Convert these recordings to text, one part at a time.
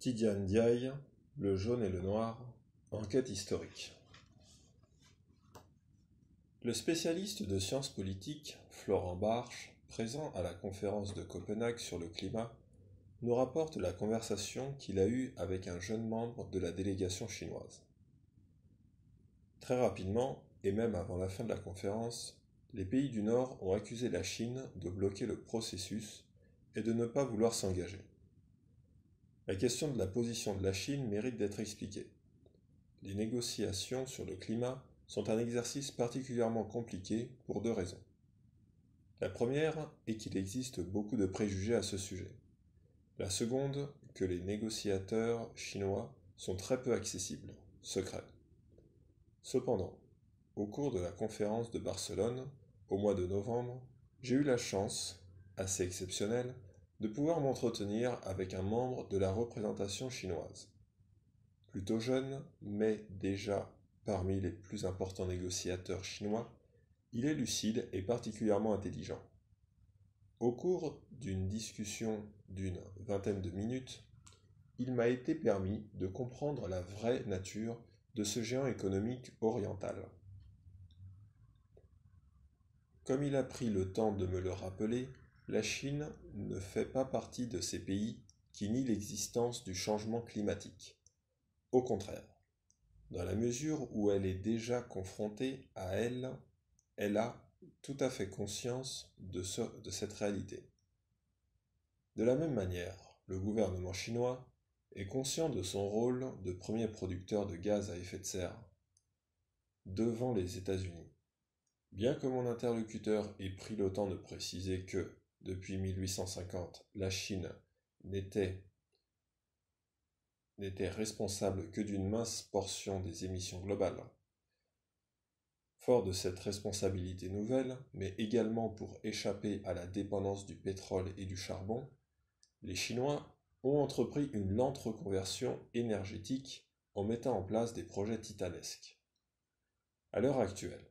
Tidiane Diaye, Le jaune et le noir, enquête historique. Le spécialiste de sciences politiques, Florent Barche, présent à la conférence de Copenhague sur le climat, nous rapporte la conversation qu'il a eue avec un jeune membre de la délégation chinoise. Très rapidement, et même avant la fin de la conférence, les pays du Nord ont accusé la Chine de bloquer le processus et de ne pas vouloir s'engager. La question de la position de la Chine mérite d'être expliquée. Les négociations sur le climat sont un exercice particulièrement compliqué pour deux raisons. La première est qu'il existe beaucoup de préjugés à ce sujet. La seconde, que les négociateurs chinois sont très peu accessibles, secrets. Cependant, au cours de la conférence de Barcelone, au mois de novembre, j'ai eu la chance, assez exceptionnelle, de pouvoir m'entretenir avec un membre de la représentation chinoise. Plutôt jeune, mais déjà parmi les plus importants négociateurs chinois, il est lucide et particulièrement intelligent. Au cours d'une discussion d'une vingtaine de minutes, il m'a été permis de comprendre la vraie nature de ce géant économique oriental. Comme il a pris le temps de me le rappeler, la Chine ne fait pas partie de ces pays qui nient l'existence du changement climatique. Au contraire, dans la mesure où elle est déjà confrontée à elle, elle a tout à fait conscience de cette réalité. De la même manière, le gouvernement chinois est conscient de son rôle de premier producteur de gaz à effet de serre devant les États-Unis. Bien que mon interlocuteur ait pris le temps de préciser que, depuis 1850, la Chine n'était responsable que d'une mince portion des émissions globales. Fort de cette responsabilité nouvelle, mais également pour échapper à la dépendance du pétrole et du charbon, les Chinois ont entrepris une lente reconversion énergétique en mettant en place des projets titanesques. À l'heure actuelle,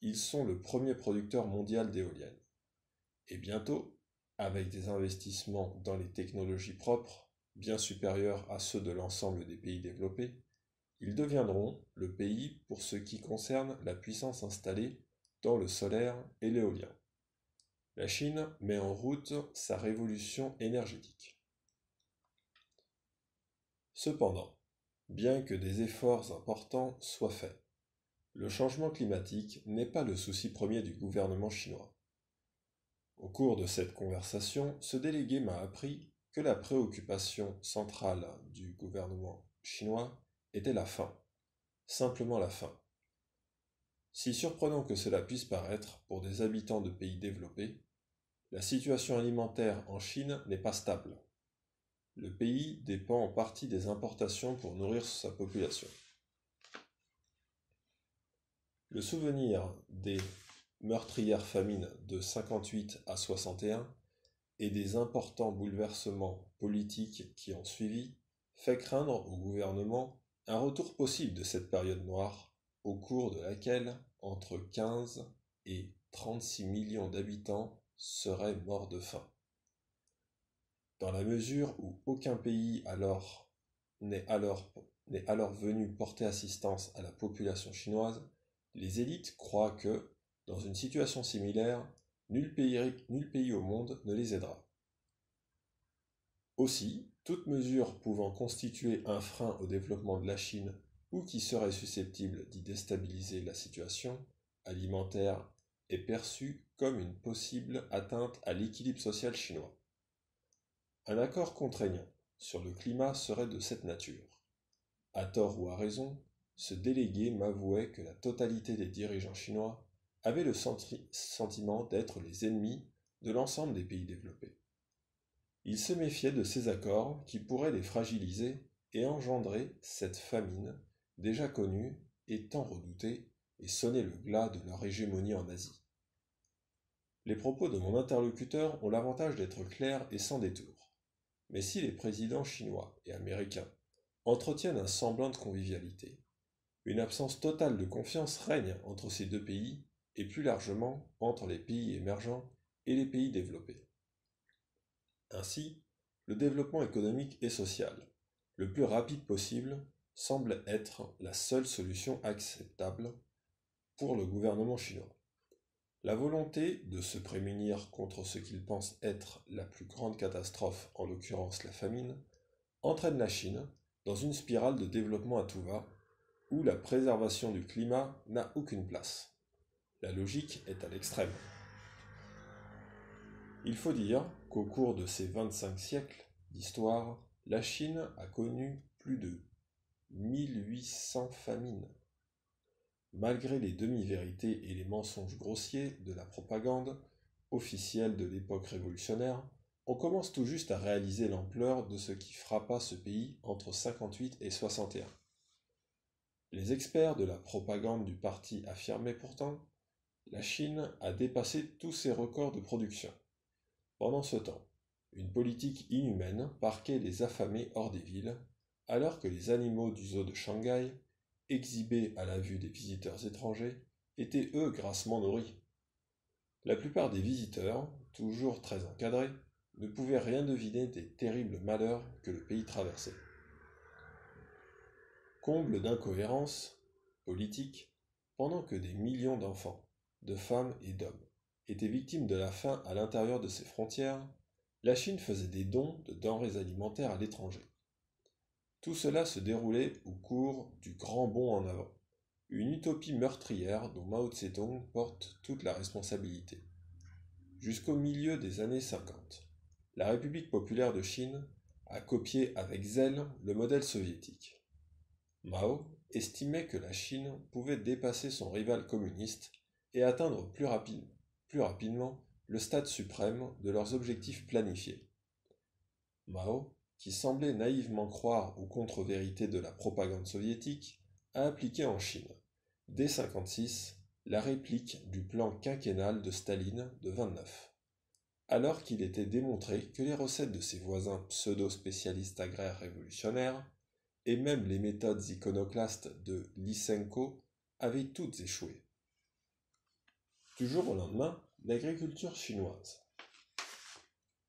ils sont le premier producteur mondial d'éoliennes. Et bientôt, avec des investissements dans les technologies propres, bien supérieurs à ceux de l'ensemble des pays développés, ils deviendront le pays pour ce qui concerne la puissance installée dans le solaire et l'éolien. La Chine met en route sa révolution énergétique. Cependant, bien que des efforts importants soient faits, le changement climatique n'est pas le souci premier du gouvernement chinois. Au cours de cette conversation, ce délégué m'a appris que la préoccupation centrale du gouvernement chinois était la faim, simplement la faim. Si surprenant que cela puisse paraître pour des habitants de pays développés, la situation alimentaire en Chine n'est pas stable. Le pays dépend en partie des importations pour nourrir sa population. Le souvenir des meurtrières famines de 58 à 61 et des importants bouleversements politiques qui ont suivi fait craindre au gouvernement un retour possible de cette période noire au cours de laquelle entre 15 et 36 millions d'habitants seraient morts de faim. Dans la mesure où aucun pays n'est alors venu porter assistance à la population chinoise, les élites croient que, dans une situation similaire, nul pays au monde ne les aidera. Aussi, toute mesure pouvant constituer un frein au développement de la Chine ou qui serait susceptible d'y déstabiliser la situation alimentaire est perçue comme une possible atteinte à l'équilibre social chinois. Un accord contraignant sur le climat serait de cette nature. À tort ou à raison, ce délégué m'avouait que la totalité des dirigeants chinois avaient le sentiment d'être les ennemis de l'ensemble des pays développés. Il se méfiait de ces accords qui pourraient les fragiliser et engendrer cette famine déjà connue et tant redoutée et sonner le glas de leur hégémonie en Asie. Les propos de mon interlocuteur ont l'avantage d'être clairs et sans détour. Mais si les présidents chinois et américains entretiennent un semblant de convivialité, une absence totale de confiance règne entre ces deux pays et plus largement entre les pays émergents et les pays développés. Ainsi, le développement économique et social, le plus rapide possible semble être la seule solution acceptable pour le gouvernement chinois. La volonté de se prémunir contre ce qu'il pense être la plus grande catastrophe, en l'occurrence la famine, entraîne la Chine dans une spirale de développement à tout va, où la préservation du climat n'a aucune place. La logique est à l'extrême. Il faut dire qu'au cours de ces 25 siècles d'histoire, la Chine a connu plus de 1800 famines. Malgré les demi-vérités et les mensonges grossiers de la propagande officielle de l'époque révolutionnaire, on commence tout juste à réaliser l'ampleur de ce qui frappa ce pays entre 58 et 61. Les experts de la propagande du parti affirmaient pourtant: la Chine a dépassé tous ses records de production. Pendant ce temps, une politique inhumaine parquait les affamés hors des villes, alors que les animaux du zoo de Shanghai, exhibés à la vue des visiteurs étrangers, étaient eux grassement nourris. La plupart des visiteurs, toujours très encadrés, ne pouvaient rien deviner des terribles malheurs que le pays traversait. Comble d'incohérence politique, pendant que des millions d'enfants, de femmes et d'hommes étaient victimes de la faim à l'intérieur de ses frontières, la Chine faisait des dons de denrées alimentaires à l'étranger. Tout cela se déroulait au cours du Grand Bond en avant, une utopie meurtrière dont Mao Tse-tung porte toute la responsabilité. Jusqu'au milieu des années 50, la République populaire de Chine a copié avec zèle le modèle soviétique. Mao estimait que la Chine pouvait dépasser son rival communiste et atteindre plus rapidement le stade suprême de leurs objectifs planifiés. Mao, qui semblait naïvement croire aux contre-vérités de la propagande soviétique, a appliqué en Chine, dès 1956, la réplique du plan quinquennal de Staline de 1929, alors qu'il était démontré que les recettes de ses voisins pseudo-spécialistes agraires révolutionnaires, et même les méthodes iconoclastes de Lysenko, avaient toutes échoué. Du jour au lendemain, l'agriculture chinoise,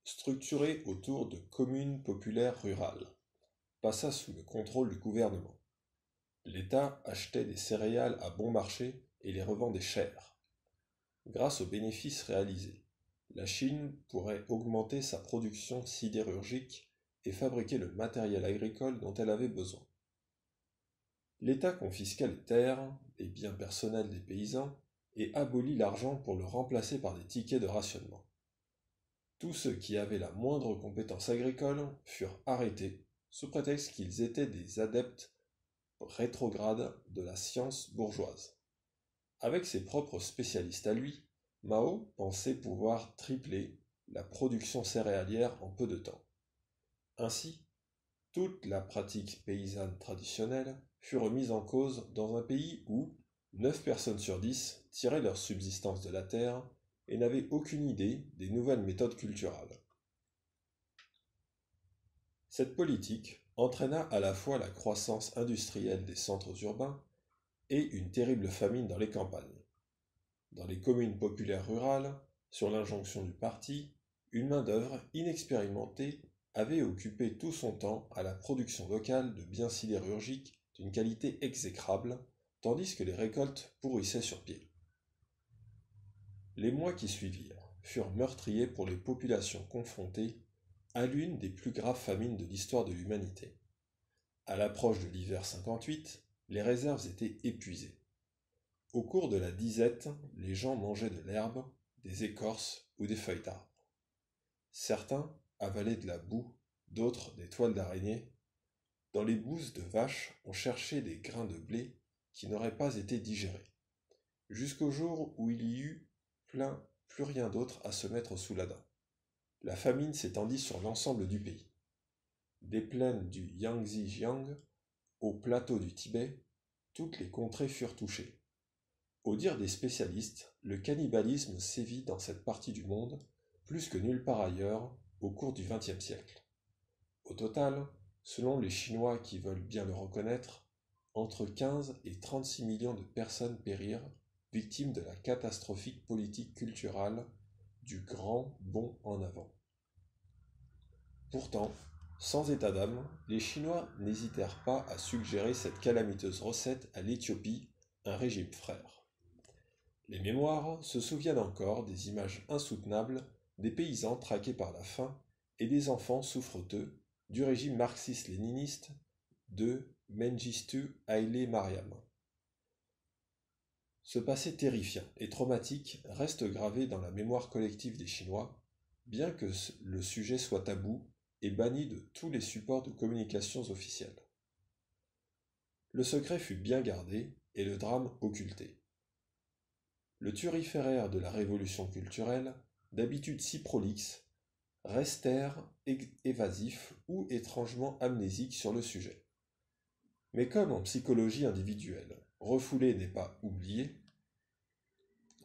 structurée autour de communes populaires rurales, passa sous le contrôle du gouvernement. L'État achetait des céréales à bon marché et les revendait chères. Grâce aux bénéfices réalisés, la Chine pourrait augmenter sa production sidérurgique et fabriquer le matériel agricole dont elle avait besoin. L'État confisqua les terres, les biens personnels des paysans et abolit l'argent pour le remplacer par des tickets de rationnement. Tous ceux qui avaient la moindre compétence agricole furent arrêtés sous prétexte qu'ils étaient des adeptes rétrogrades de la science bourgeoise. Avec ses propres spécialistes à lui, Mao pensait pouvoir tripler la production céréalière en peu de temps. Ainsi, toute la pratique paysanne traditionnelle fut remise en cause dans un pays où 9 personnes sur 10 tiraient leur subsistance de la terre et n'avaient aucune idée des nouvelles méthodes culturales. Cette politique entraîna à la fois la croissance industrielle des centres urbains et une terrible famine dans les campagnes. Dans les communes populaires rurales, sur l'injonction du parti, une main-d'œuvre inexpérimentée avait occupé tout son temps à la production locale de biens sidérurgiques d'une qualité exécrable, tandis que les récoltes pourrissaient sur pied. Les mois qui suivirent furent meurtriers pour les populations confrontées à l'une des plus graves famines de l'histoire de l'humanité. À l'approche de l'hiver 58, les réserves étaient épuisées. Au cours de la disette, les gens mangeaient de l'herbe, des écorces ou des feuilles d'arbres. Certains avalaient de la boue, d'autres des toiles d'araignée. Dans les bouses de vaches, on cherchait des grains de blé qui n'auraient pas été digérés, jusqu'au jour où il y eut plus rien d'autre à se mettre sous la dent. La famine s'étendit sur l'ensemble du pays. Des plaines du Yangtze-Jiang au plateau du Tibet, toutes les contrées furent touchées. Au dire des spécialistes, le cannibalisme sévit dans cette partie du monde plus que nulle part ailleurs au cours du XXe siècle. Au total, selon les Chinois qui veulent bien le reconnaître, entre 15 et 36 millions de personnes périrent, victimes de la catastrophique politique culturelle du Grand Bond en avant. Pourtant, Sans état d'âme, les Chinois n'hésitèrent pas à suggérer cette calamiteuse recette à l'Éthiopie, un régime frère. Les mémoires se souviennent encore des images insoutenables des paysans traqués par la faim et des enfants souffreteux du régime marxiste-léniniste de Mengistu Haile Mariam. Ce passé terrifiant et traumatique reste gravé dans la mémoire collective des Chinois, bien que le sujet soit tabou et banni de tous les supports de communications officiels. Le secret fut bien gardé et le drame occulté. Le thuriféraire de la révolution culturelle, d'habitude si prolixe, restèrent évasifs ou étrangement amnésiques sur le sujet. Mais comme en psychologie individuelle, refoulé n'est pas oublié,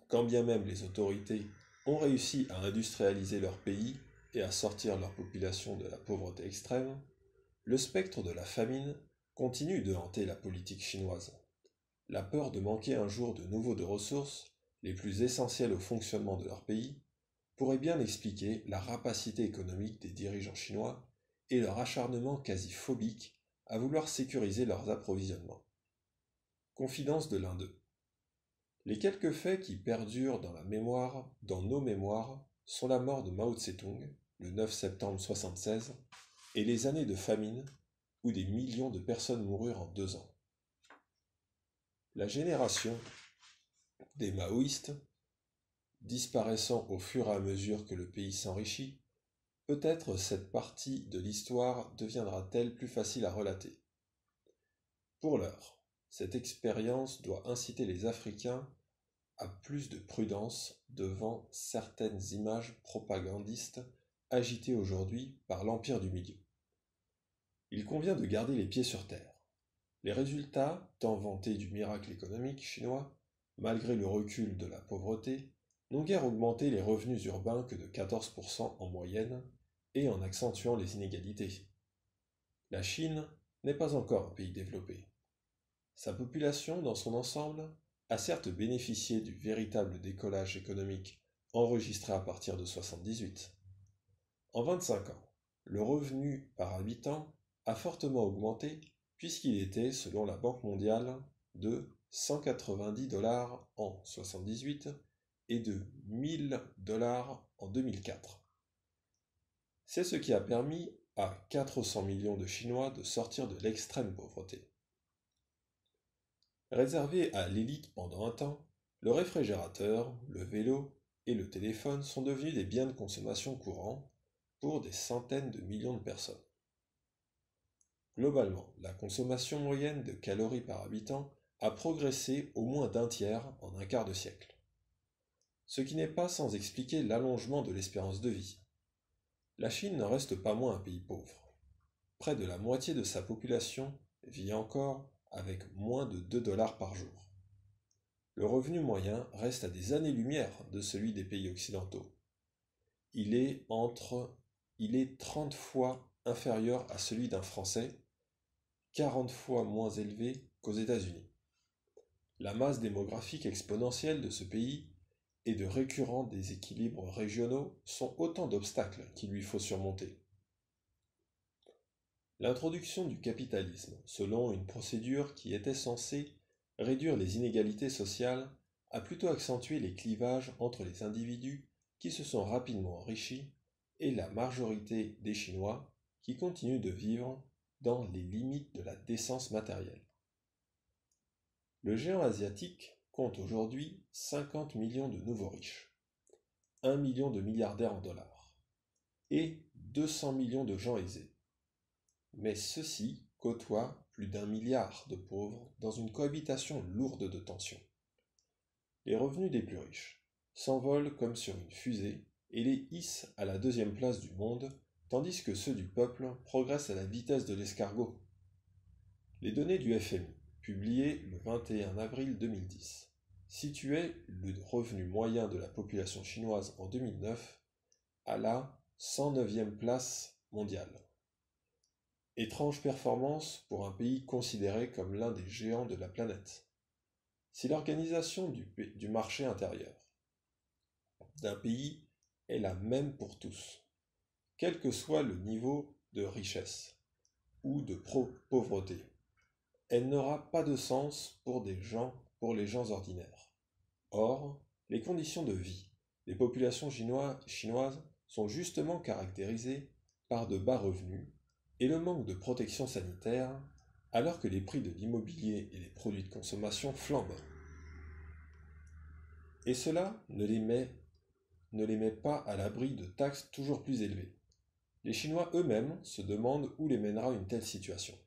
quand bien même les autorités ont réussi à industrialiser leur pays et à sortir leur population de la pauvreté extrême, le spectre de la famine continue de hanter la politique chinoise. La peur de manquer un jour de nouveau de ressources, les plus essentielles au fonctionnement de leur pays, pourrait bien expliquer la rapacité économique des dirigeants chinois et leur acharnement quasi phobique à vouloir sécuriser leurs approvisionnements. Confidence de l'un d'eux. Les quelques faits qui perdurent dans nos mémoires, sont la mort de Mao Tse-tung, le 9 septembre 1976, et les années de famine, où des millions de personnes moururent en 2 ans. La génération des maoïstes, disparaissant au fur et à mesure que le pays s'enrichit, peut-être cette partie de l'histoire deviendra-t-elle plus facile à relater. Pour l'heure, cette expérience doit inciter les Africains à plus de prudence devant certaines images propagandistes agitées aujourd'hui par l'Empire du Milieu. Il convient de garder les pieds sur terre. Les résultats, tant vantés du miracle économique chinois, malgré le recul de la pauvreté, n'ont guère augmenté les revenus urbains que de 14% en moyenne et en accentuant les inégalités. La Chine n'est pas encore un pays développé. Sa population, dans son ensemble, a certes bénéficié du véritable décollage économique enregistré à partir de 1978. En 25 ans, le revenu par habitant a fortement augmenté puisqu'il était, selon la Banque mondiale, de 190 $ en 1978 et de 1000 $ en 2004. C'est ce qui a permis à 400 millions de Chinois de sortir de l'extrême pauvreté. Réservé à l'élite pendant un temps, le réfrigérateur, le vélo et le téléphone sont devenus des biens de consommation courants pour des centaines de millions de personnes. Globalement, la consommation moyenne de calories par habitant a progressé au moins d'un tiers en un quart de siècle. Ce qui n'est pas sans expliquer l'allongement de l'espérance de vie. La Chine ne reste pas moins un pays pauvre. Près de la moitié de sa population vit encore avec moins de 2 $ par jour. Le revenu moyen reste à des années-lumière de celui des pays occidentaux. Il est 30 fois inférieur à celui d'un Français, 40 fois moins élevé qu'aux États-Unis. La masse démographique exponentielle de ce pays et de récurrents déséquilibres régionaux sont autant d'obstacles qu'il lui faut surmonter. L'introduction du capitalisme, selon une procédure qui était censée réduire les inégalités sociales, a plutôt accentué les clivages entre les individus qui se sont rapidement enrichis et la majorité des Chinois qui continuent de vivre dans les limites de la décence matérielle. Le géant asiatique compte aujourd'hui 50 millions de nouveaux riches, 1 million de milliardaires en dollars et 200 millions de gens aisés. Mais ceux-ci côtoient plus d'1 milliard de pauvres dans une cohabitation lourde de tensions. Les revenus des plus riches s'envolent comme sur une fusée et les hissent à la 2e place du monde, tandis que ceux du peuple progressent à la vitesse de l'escargot. Les données du FMI, publiées le 21 avril 2010, situaient le revenu moyen de la population chinoise en 2009 à la 109e place mondiale. Étrange performance pour un pays considéré comme l'un des géants de la planète. Si l'organisation du marché intérieur d'un pays est la même pour tous, quel que soit le niveau de richesse ou de pauvreté. Elle n'aura pas de sens pour les gens ordinaires. Or, les conditions de vie des populations chinoises sont justement caractérisées par de bas revenus et le manque de protection sanitaire, alors que les prix de l'immobilier et des produits de consommation flambent. Et cela ne les met pas à l'abri de taxes toujours plus élevées. Les Chinois eux-mêmes se demandent où les mènera une telle situation.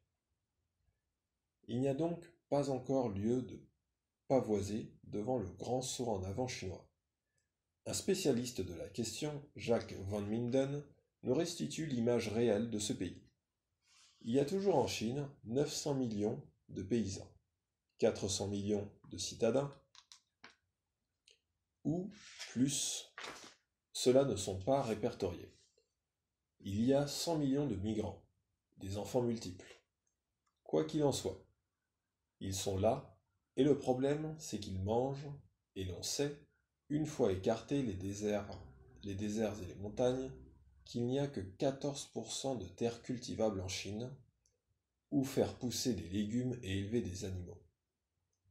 Il n'y a donc pas encore lieu de pavoiser devant le grand saut en avant chinois. Un spécialiste de la question, Jacques Van Minden, nous restitue l'image réelle de ce pays. Il y a toujours en Chine 900 millions de paysans, 400 millions de citadins, ou plus, ceux-là ne sont pas répertoriés. Il y a 100 millions de migrants, des enfants multiples. Quoi qu'il en soit, ils sont là, et le problème, c'est qu'ils mangent, et l'on sait, une fois écartés les déserts et les montagnes, qu'il n'y a que 14% de terres cultivables en Chine, où faire pousser des légumes et élever des animaux.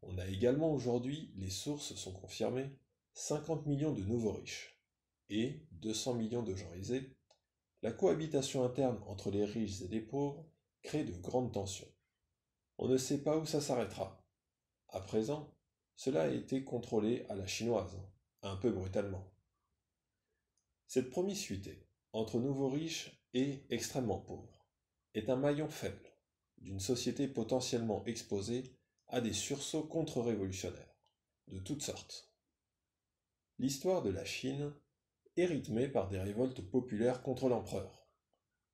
On a également aujourd'hui, les sources sont confirmées, 50 millions de nouveaux riches, et 200 millions de gens aisés. La cohabitation interne entre les riches et les pauvres crée de grandes tensions. On ne sait pas où ça s'arrêtera. À présent, cela a été contrôlé à la chinoise, un peu brutalement. Cette promiscuité entre nouveaux riches et extrêmement pauvres est un maillon faible d'une société potentiellement exposée à des sursauts contre-révolutionnaires, de toutes sortes. L'histoire de la Chine est rythmée par des révoltes populaires contre l'empereur.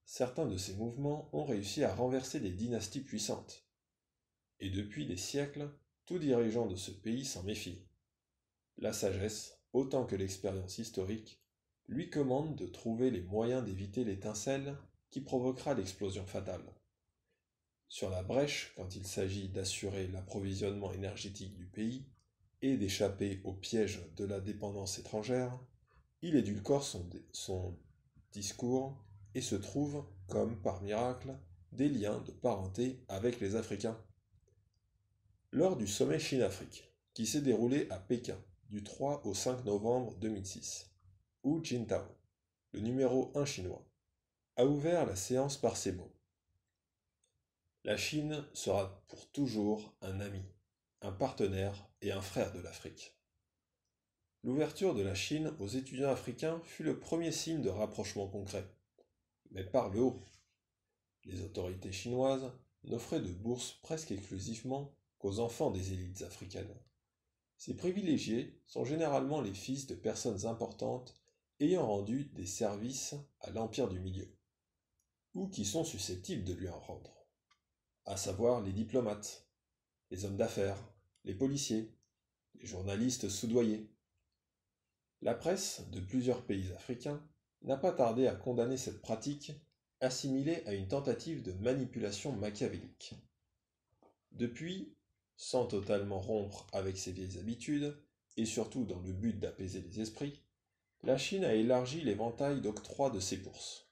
Certains de ces mouvements ont réussi à renverser des dynasties puissantes. Et depuis des siècles, tout dirigeant de ce pays s'en méfie. La sagesse, autant que l'expérience historique, lui commande de trouver les moyens d'éviter l'étincelle qui provoquera l'explosion fatale. Sur la brèche, quand il s'agit d'assurer l'approvisionnement énergétique du pays et d'échapper au piège de la dépendance étrangère, il édulcore son discours et se trouve, comme par miracle, des liens de parenté avec les Africains. Lors du sommet Chine-Afrique, qui s'est déroulé à Pékin du 3 au 5 novembre 2006, Hu Jintao, le numéro 1 chinois, a ouvert la séance par ces mots. La Chine sera pour toujours un ami, un partenaire et un frère de l'Afrique. L'ouverture de la Chine aux étudiants africains fut le premier signe de rapprochement concret, mais par le haut. Les autorités chinoises n'offraient de bourses presque exclusivement qu'aux enfants des élites africaines. Ces privilégiés sont généralement les fils de personnes importantes ayant rendu des services à l'Empire du Milieu, ou qui sont susceptibles de lui en rendre, à savoir les diplomates, les hommes d'affaires, les policiers, les journalistes soudoyés. La presse de plusieurs pays africains n'a pas tardé à condamner cette pratique, assimilée à une tentative de manipulation machiavélique. Depuis, sans totalement rompre avec ses vieilles habitudes, et surtout dans le but d'apaiser les esprits, la Chine a élargi l'éventail d'octroi de ses bourses.